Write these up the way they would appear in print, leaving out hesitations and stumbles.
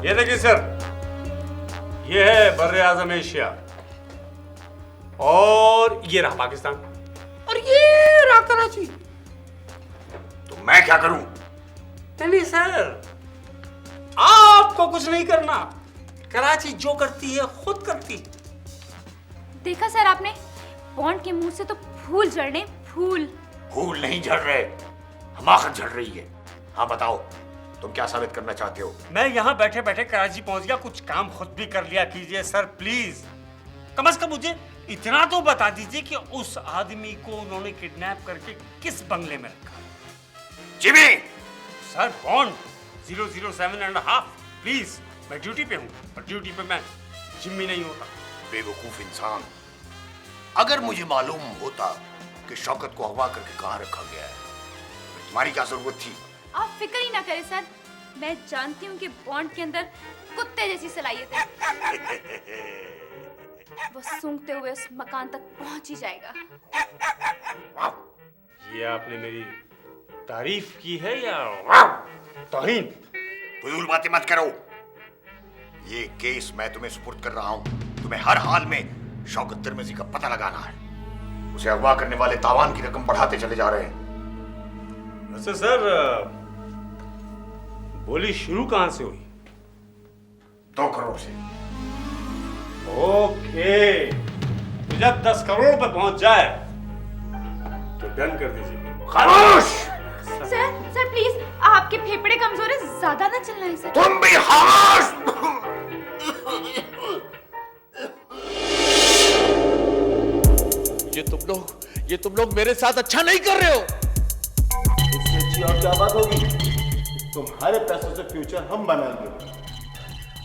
ये देखिए सर, ये है बर्रे आजम एशिया और ये रहा पाकिस्तान और ये रहा कराची। तो मैं क्या करूं? नहीं सर, आपको कुछ नहीं करना, कराची जो करती है खुद करती। देखा सर आपने, बॉन्ड के मुंह से तो फूल झड़ रहे, फूल। फूल नहीं झड़ रहे, हमाकत झड़ रही है। हाँ बताओ, तुम क्या साबित करना चाहते हो? मैं यहाँ बैठे बैठे कराची पहुंच गया, कुछ काम खुद भी कर लिया कीजिए सर प्लीज। कम से कम मुझे इतना तो बता दीजिए कि उस आदमी को उन्होंने किडनैप करके किस बंगले में रखा। जिमी! Sir bond 007.5 please. मैं ड्यूटी पे हूँ और ड्यूटी पे मैं जिम्मी नहीं होता। बेवकूफ इंसान, अगर मुझे मालूम होता कि शौकत को अगवा करके कहाँ रखा गया है, तो तुम्हारी क्या जरूरत थी? आप फिक्र ही ना करें सर, मैं जानती हूँ कि बॉन्ड के अंदर कुत्ते जैसी सलाहियत है। वो सूंघते हुए उस मकान तक पहुंच ही जाएगा। ये आपने मेरी तारीफ की है या तौहीन? फजूल बातें मत करो। ये केस मैं तुम्हें सुपुर्द कर रहा हूँ। तुम्हें हर हाल में शौकत तिरमिजी का पता लगाना है। उसे अगवा करने वाले तावान की रकम बढ़ाते चले जा रहे हैं। वैसे सर, बोली शुरू कहां से हुई? 2 करोड़ से। ओके, तो जब 10 करोड़ पे पहुंच जाए तो डन कर दीजिए। खामोश! सर प्लीज, आपके फेफड़े कमजोर है, ज्यादा ना चलना सर। तुम भी खामोश! ये तुम लोग मेरे साथ अच्छा नहीं कर रहे हो। इससे अच्छी और क्या बात होगी? तुम्हारे पैसों से फ्यूचर हम बनाएंगे।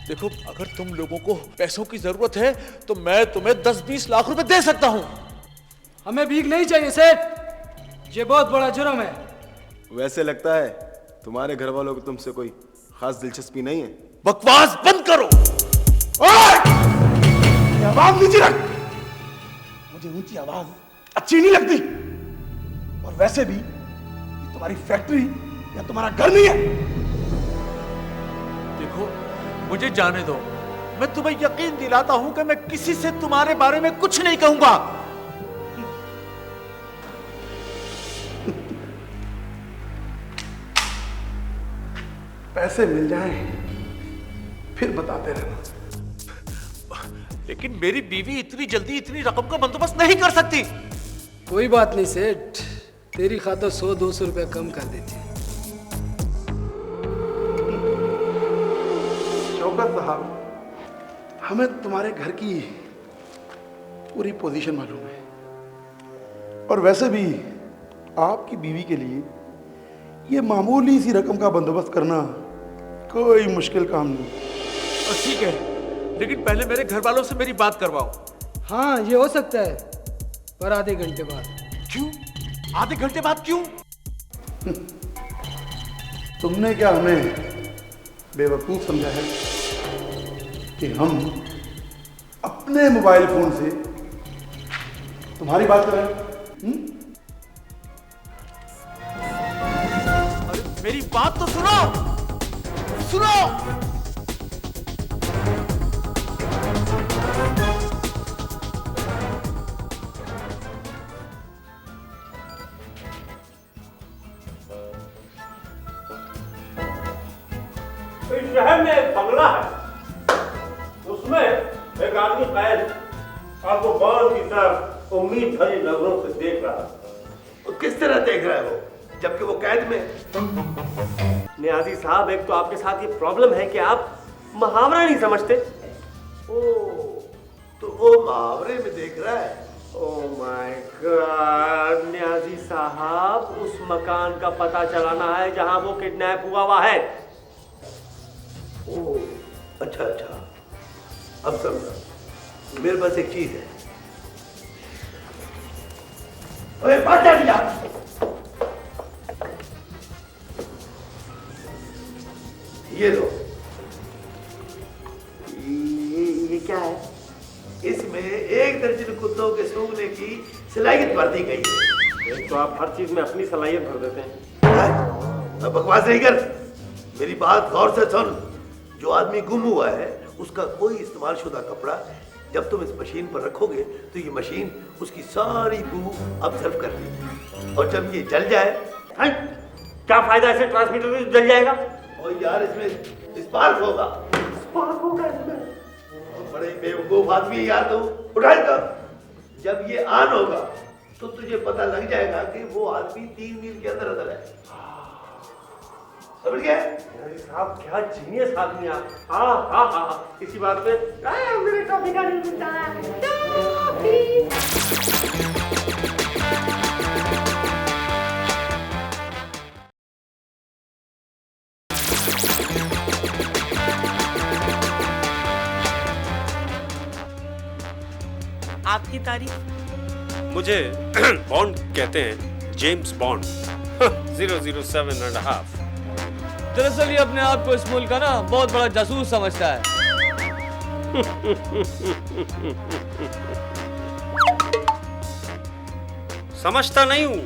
देखो, अगर तुम लोगों को पैसों की जरूरत है तो मैं तुम्हें 10-20 लाख रुपए दे सकता हूं। हमें भीख नहीं चाहिए सेठ, ये बहुत बड़ा जुर्म है। वैसे लगता है तुम्हारे घर वालों को तुमसे कोई खास दिलचस्पी नहीं है। बकवास बंद करो। आवाज नीचे रख। मुझे ऊंची आवाज अच्छी नहीं लगती। और वैसे भी ये तुम्हारी फैक्ट्री या तुम्हारा घर नहीं है। देखो, मुझे जाने दो। मैं तुम्हें यकीन दिलाता हूं कि मैं किसी से तुम्हारे बारे में कुछ नहीं कहूंगा। पैसे मिल जाएं फिर बताते रहना। लेकिन मेरी बीवी इतनी जल्दी इतनी रकम का बंदोबस्त नहीं कर सकती। कोई बात नहीं सेठ, तेरी खातिर 100-200 रुपया कम कर देते हैं। शौकत साहब, हमें तुम्हारे घर की पूरी पोजीशन मालूम है। और वैसे भी आपकी बीवी के लिए ये मामूली सी रकम का बंदोबस्त करना कोई मुश्किल काम नहीं। ठीक है, लेकिन पहले मेरे घर वालों से मेरी बात करवाओ। हाँ, ये हो सकता है, पर आधे घंटे बाद। क्यों? आधे घंटे बाद क्यों? तुमने क्या हमें बेवकूफ समझा है कि हम अपने मोबाइल फोन से तुम्हारी बात कर रहे हैं? अरे मेरी बात तो सुनो। तो इस शहर में एक बंगला है, उसमें एक आदमी कैद आपको गौर की तरफ उम्मीद भरी नजरों से देख रहा है। तो किस तरह देख रहा है वो, जबकि वो कैद में? नियाजी साहब, एक तो आपके साथ ये प्रॉब्लम है कि आप मुहावरा नहीं समझते। ओ, तो वो मुहावरे में देख रहा है। ओह माय गॉड, नियाजी साहब, उस मकान का पता चलाना है जहां वो किडनैप हुआ है। ओ, अच्छा, अब समझा। मेरे पास एक चीज है। अरे बात जा दिया। ये लो। ये क्या है? इसमें 1 दर्जन कुत्तों के सूंघने की सलाहियत भर दी गई है। एक तो आप हर चीज में अपनी सलाहियत भर देते हैं। अब बकवास नहीं कर, मेरी बात गौर से सुन। जो आदमी गुम हुआ है उसका कोई इस्तेमाल शुदा कपड़ा जब तुम इस मशीन पर रखोगे तो ये मशीन उसकी सारी बू ऑब्जर्व कर लेगी, और जब ये जल जाए क्या फायदा ऐसे ट्रांसमीटर में जल जाएगा? और यार इसमें स्पार्क होगा, स्पार्क होगा इसमें। और बड़े बेवकूफ आदमी है यार, तू उठा कर। जब ये ऑन होगा तो तुझे पता लग जाएगा कि वो आदमी 3 मील के अंदर है। समझ गए? साहब क्या जीनियस आदमी आप। हाँ हाँ हाँ, इसी बात पे मेरे टॉफी का नहीं मिलता है। आपकी तारीफ? मुझे बॉन्ड कहते हैं, जेम्स बॉन्ड। 007.5। दरअसल ये अपने आप को इस मुल्क का ना बहुत बड़ा जासूस समझता है। समझता नहीं हूँ।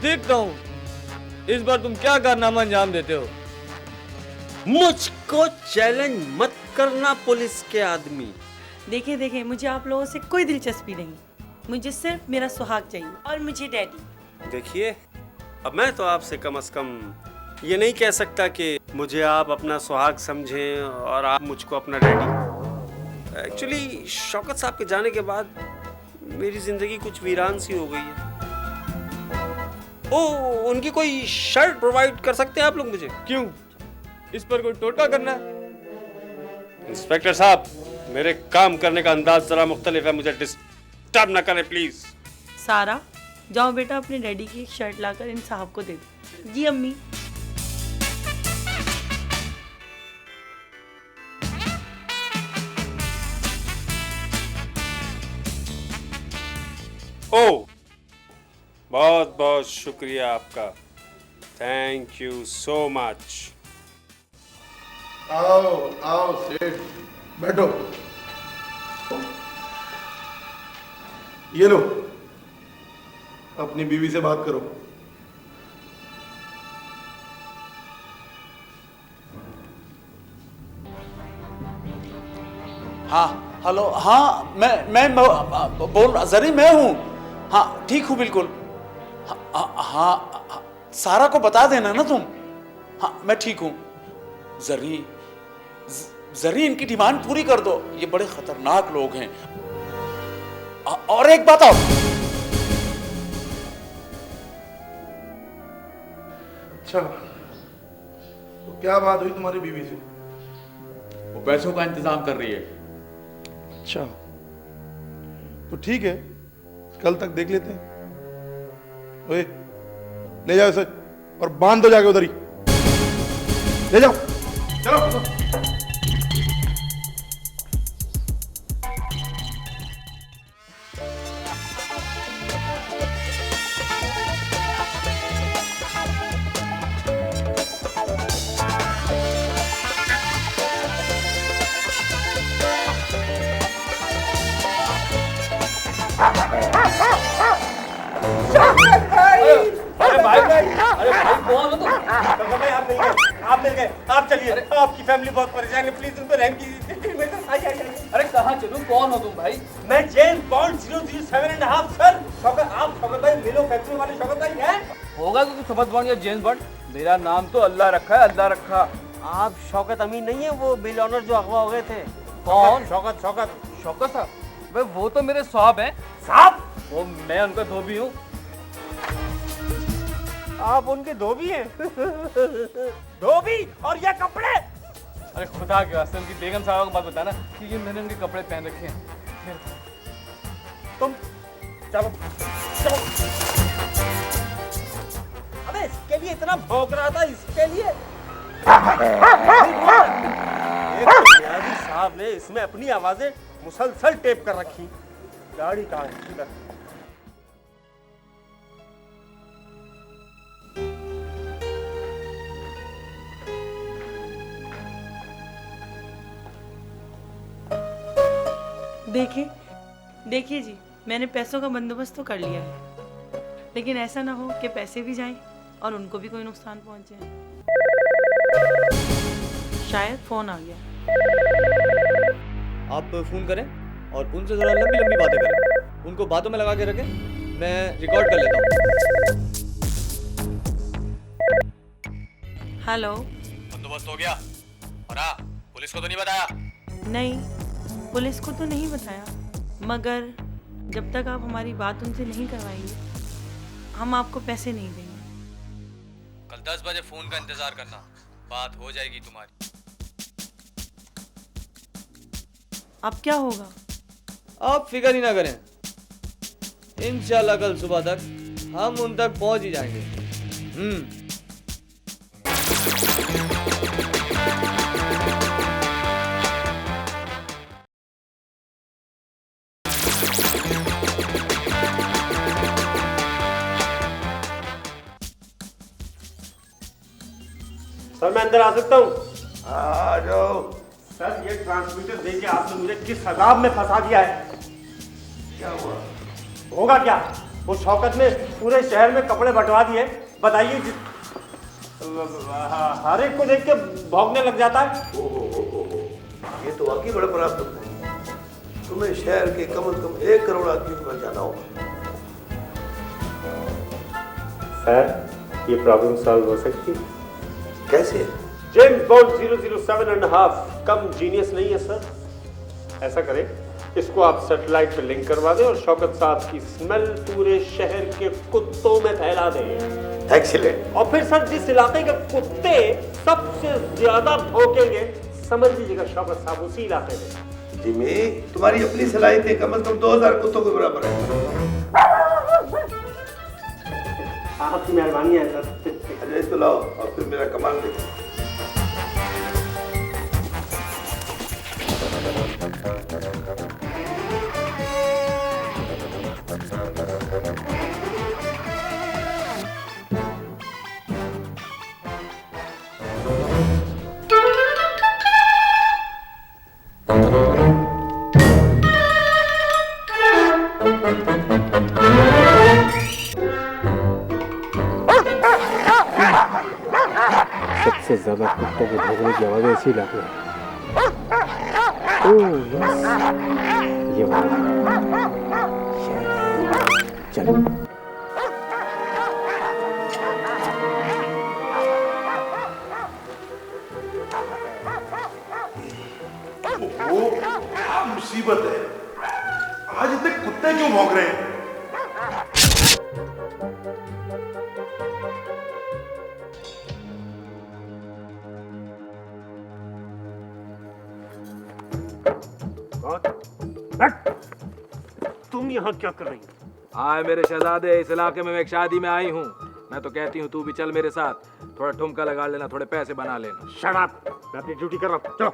देखता हूँ इस बार तुम क्या कारनामा अंजाम देते हो। मुझको चैलेंज मत करना पुलिस के आदमी। देखिए देखिए, मुझे आप लोगों से कोई दिलचस्पी नहीं, मुझे सिर्फ मेरा सुहाग चाहिए और मुझे डैडी। देखिए, अब मैं तो आपसे कम से कम ये नहीं कह सकता कि मुझे आप अपना सुहाग समझें और आप मुझको अपना डैडी। एक्चुअली शौकत साहब के जाने के बाद मेरी जिंदगी कुछ वीरान सी हो गई है। ओ, उनकी कोई शर्ट प्रोवाइड कर सकते हैं आप लोग मुझे? क्यों, इस पर कोई टोटका करना है? इंस्पेक्टर साहब, मेरे काम करने का अंदाज जरा मुख्तलिफ है, मुझे डिस्टर्ब ना करें प्लीज। सारा, जाओ बेटा अपने डैडी की एक शर्ट लाकर इन साहब को दे दो। जी अम्मी। ओ, बहुत बहुत शुक्रिया आपका, थैंक यू सो मच। आओ आओ सेठ, बैठो। ये लो, अपनी बीवी से बात करो। हाँ हेलो, हाँ मैं बोल जरी मैं हूँ। हाँ ठीक हूँ बिल्कुल। हाँ, सारा को बता देना ना तुम। हाँ मैं ठीक हूँ। जरी इनकी डिमांड पूरी कर दो, ये बड़े खतरनाक लोग हैं। और एक बात और, अच्छा तो क्या बात हुई तुम्हारी बीवी से? वो पैसों का इंतजाम कर रही है। अच्छा तो ठीक है, कल तक देख लेते हैं। ओए, ले जाओ इसे और बांध दो जाके उधर ही। ले जाओ, चलो। आप मिल गए, आप चलिए। आपकी फैमिली बहुत परेशान है, प्लीज उनको रहम कीजिए। अरे कहाँ चलूं, कौन हो तुम भाई? मैं जेम्स बॉन्ड 007.5 सर। शौकत, आप शौकत भाई मिलो फैक्ट्री वाले शौकत भाई हैं? होगा क्योंकि शौकत बॉन्ड या जेम्स बॉन्ड, मेरा नाम तो अल्लाह रखा है, अल्लाह रखा। आप शौकत अमीन नहीं है, वो बिल ऑनर जो अगवा हो गए थे? कौन? शौकत शौकत शौकत साहब? भाई वो तो मेरे साहब हैं। साहब? वो मैं उनका धोबी हूँ। आप उनके धोबी हैं? धोबी और ये कपड़े? अरे खुदा के वास्ते उनकी बेगम साहब को बात बताना कि मैंने उनके कपड़े पहन रखे हैं। तुम चलो चलो। अबे इसके लिए इतना भौंक रहा था, इसके लिए? साहब ने इसमें अपनी आवाजें मुसलसल टेप कर रखी। गाड़ी कहाँ है? इधर। देखिए जी, मैंने पैसों का बंदोबस्त तो कर लिया है, लेकिन ऐसा ना हो कि पैसे भी जाएं और उनको भी कोई नुकसान पहुंच जाए। शायद फोन आ गया। आप फोन करें और उनसे जरा लंबी लंबी बातें करें, उनको बातों में लगा के रखें, मैं रिकॉर्ड कर लेता हूँ। हेलो। बंदोबस्त हो गया? और हाँ, पुलिस को तो नहीं बताया? नहीं, पुलिस को तो नहीं बताया, मगर जब तक आप हमारी बात उनसे नहीं करवाएंगे हम आपको पैसे नहीं देंगे। कल 10 बजे फोन का इंतजार करना, बात हो जाएगी तुम्हारी। अब क्या होगा? आप फिक्र ही ना करें, इंशाल्लाह कल सुबह तक हम उन तक पहुंच ही जाएंगे। सर मैं अंदर आ सकता हूँ? आ जाओ। सर ये ट्रांसमीटर देके आपने मुझे किस अजाब में फंसा दिया है? क्या हुआ? होगा क्या? वो शौकत ने पूरे शहर में कपड़े बंटवा दिए। बताइए, हर एक को देख के भौंकने लग जाता है। ये तो वाकई बड़ा प्रॉब्लम है। तुम्हें शहर के कम से कम 1 करोड़ आदमी को बचाना होगा। सर ये प्रॉब्लम सॉल्व हो सकती है? कैसे? जेम्स बॉन्ड 007.5 कम जीनियस नहीं है सर। ऐसा करें, इसको आप सैटेलाइट पे लिंक करवा दें और शौकत साहब की स्मेल पूरे शहर के कुत्तों में फैला दें। एक्सीलेंट। और फिर सर जिस इलाके के कुत्ते सबसे ज्यादा भौंकेंगे, समझ लीजिएगा शौकत साहब उसी इलाके में। जिमी, तुम्हारी अपनी सलाहियतें कम से कम 2000 कुत्तों के बराबर है। आपकी मेहरबानी है सर। अच्छा इसको लाओ और फिर मेरा कमाल देखो। सबसे ज्यादा कुत्तों को भौंकने की आवाज ऐसी लग रही है। ओह यस, ये वाला। चलो वो क्या मुसीबत है, आज इतने कुत्ते क्यों भौंक रहे हैं? तुम यहाँ क्या कर रही हो? आए मेरे शहजादे, इस इलाके में मैं एक शादी में आई हूँ। मैं तो कहती हूँ तू भी चल मेरे साथ, थोड़ा ठुमका लगा लेना, थोड़े पैसे बना लेना। शट अप, मैं अपनी ड्यूटी कर रहा हूँ। चलो।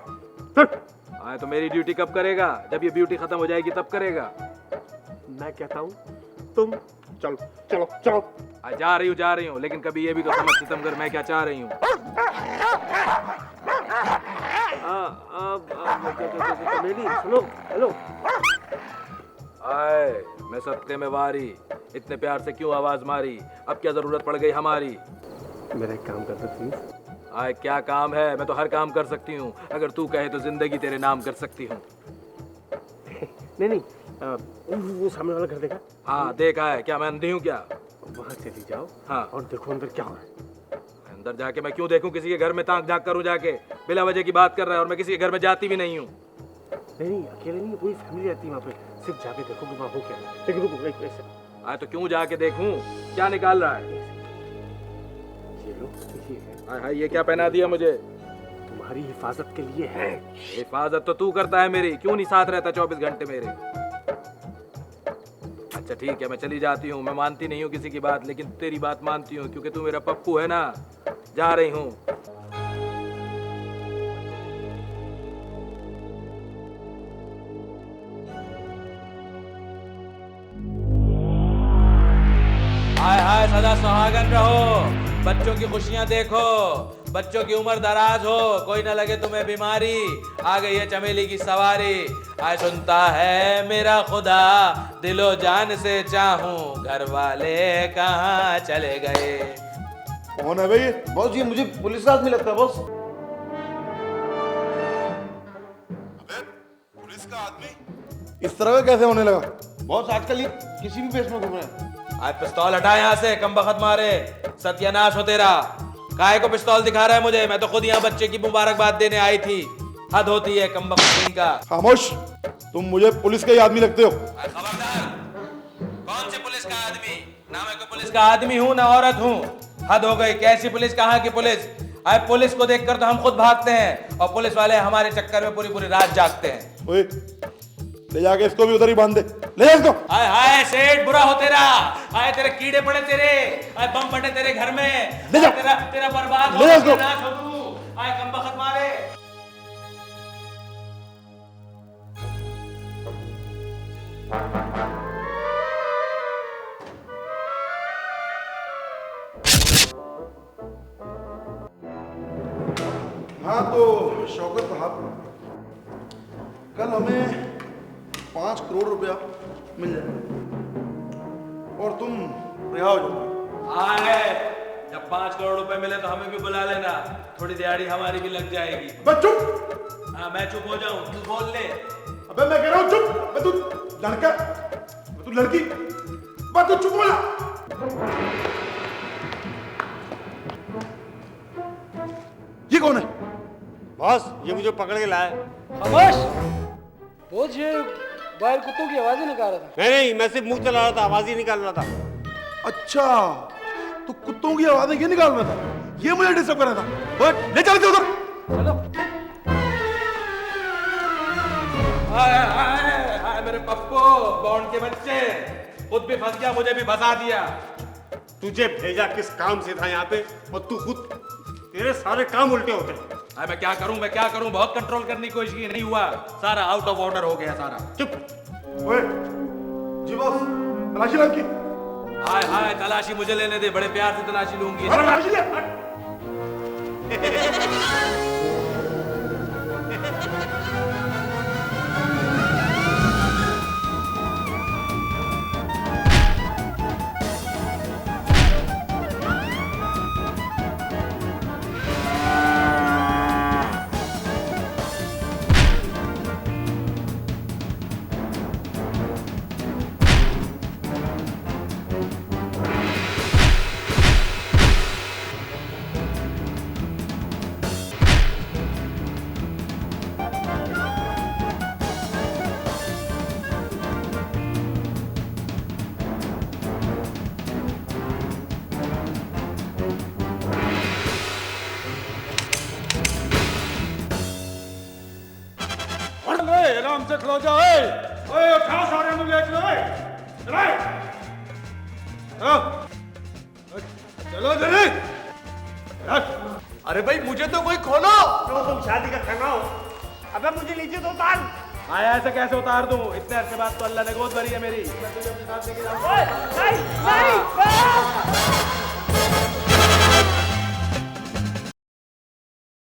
आए तो मेरी ड्यूटी कब करेगा? जब ये ड्यूटी खत्म हो जाएगी तब करेगा। मैं कहता हूँ तुम चलो चलो चलो। जा रही हूँ, लेकिन कभी ये भी तो समझ सितमगर मैं क्या चाह रही हूँ। सुनो, हेलो। आए मैं सत्ते में वारी, इतने प्यार से क्यों आवाज मारी? अब क्या जरूरत पड़ गई हमारी? मेरा एक काम कर दो प्लीज। आए क्या काम है? मैं तो हर काम कर सकती हूँ, अगर तू कहे तो जिंदगी तेरे नाम कर सकती हूँ। नहीं, वो सामने वाला घर देखा? हाँ देखा है। क्या मैं अंधी हूँ क्या? वहाँ चली जाओ। हाँ, और देखो अंदर क्या हो रहा है। अंदर जाके मैं क्यों देखूं? किसी के घर में ताक झाक करूं जाके? बिला वजह की बात कर रहा है, और मैं किसी के घर में जाती भी नहीं हूँ। नहीं अकेले नहीं, पूरी फैमिली रहती है वहाँ पे। सिर्फ जाके देखो कि वहाँ हो क्या। लेकिन रुको ऐसे। आए तो क्यों जाके देखूं? क्या निकाल रहा है? ये लो, ये है। हाय ये क्या पहना दिया मुझे? तुम्हारी हिफाजत के लिए है। हिफाजत तो तू करता है मेरी, क्यों नहीं साथ रहता 24 घंटे मेरे? अच्छा ठीक है, मैं चली जाती हूँ। मैं मानती नहीं हूँ किसी की बात, लेकिन तेरी बात मानती हूँ क्योंकि तू मेरा पप्पू है ना। जा रही हूँ। हाय हाय सदा सुहागन रहो, बच्चों की खुशियां देखो, बच्चों की उम्र दराज हो, कोई ना लगे तुम्हें बीमारी। आ गई है चमेली की सवारी। आय सुनता है मेरा खुदा, दिलो जान से चाहूं, घर वाले कहाँ चले गए? कौन है भाई ये? बॉस ये मुझे पुलिस का आदमी लगता है बॉस। पुलिस का आदमी इस तरह का कैसे होने लगा? बॉस आजकल ये किसी भी वेश में घूम रहे हैं। आज पिस्तौल हटा यहाँ से, कम बखत मारे, सत्यानाश हो तेरा। काहे को पिस्तौल दिखा रहा है मुझे? मैं तो खुद यहाँ बच्चे की मुबारकबाद देने आई थी। हद होती है कम बखत का। खामोश, तुम मुझे पुलिस का ही आदमी लगते हो। खबरदार, कौन से पुलिस का आदमी? ना मैं कोई पुलिस का आदमी हूँ ना औरत हूँ। हद हो गई, कैसी पुलिस, कहाँ की पुलिस? आज पुलिस को देखकर तो हम खुद भागते हैं और पुलिस वाले हमारे चक्कर में पूरी पूरी रात जागते हैं। ओए, ले जाके इसको भी उधर ही बांध दे। ले जा इसको। हाय हाय सेठ, बुरा हो तेरा। हाय तेरे कीड़े पड़े तेरे, हाय बम पड़े तेरे घर में। ले जा। तेरा बर्बाद हो, ले जा इसको। नाश हो तू। हाय कम बखत मारे। हाँ तो शौकत साहब, कल हमें 5 करोड़ रुपया मिल जाएगा और तुम रिहा हो जाओगे। आए, जब 5 करोड़ रुपए मिले तो हमें भी बुला लेना, थोड़ी दिहाड़ी हमारी भी लग जाएगी। बस चुप। हाँ मैं चुप हो जाऊं, तू बोल ले। अबे मैं कह रहा हूँ चुप। अबे तू लड़का, तू लड़की, बस तू चुप हो जा। ये कौन है? बॉस, ये मुझे पकड़ के लाया। खामोश! बोझ ये बाहर कुत्तों की आवाजें निकाल रहा था। नहीं, मैं सिर्फ मुंह चला रहा था, आवाज ही निकाल रहा था। अच्छा, तो कुत्तों की आवाजें ये निकाल रहा था, ये मुझे डिस्टर्ब कर रहा था। ओए, ले चल इसे उधर। चलो। हाय हाय हाय मेरे पप्पू, बॉन्ड के बच्चे, खुद भी फंस गया, मुझे भी फंसा दिया। तुझे भेजा किस काम से था यहाँ पे, और तू खुद, तेरे सारे काम उल्टे होते हैं। मैं क्या करूं, बहुत कंट्रोल करने की कोशिश की, नहीं हुआ, सारा आउट ऑफ ऑर्डर हो गया सारा। चुप। ओए, जी बॉस, तलाशी लो इनकी। हाय हाय, तलाशी मुझे लेने दे, बड़े प्यार से तलाशी लूंगी। अरे तलाशी ले। आराम से खलो जाओ। ओए उठाओ सारे मुझे चलो। चलो जल्दी। अरे भाई मुझे तो कोई खोलो। तो तुम शादी का खाना हो। अबे मुझे नीचे तो उतार। आया ऐसे कैसे उतार दूं? इतने अरसे बाद तो अल्लाह ने गोद भरी है मेरी। मैं तुझे अपने साथ लेके जाऊंगा।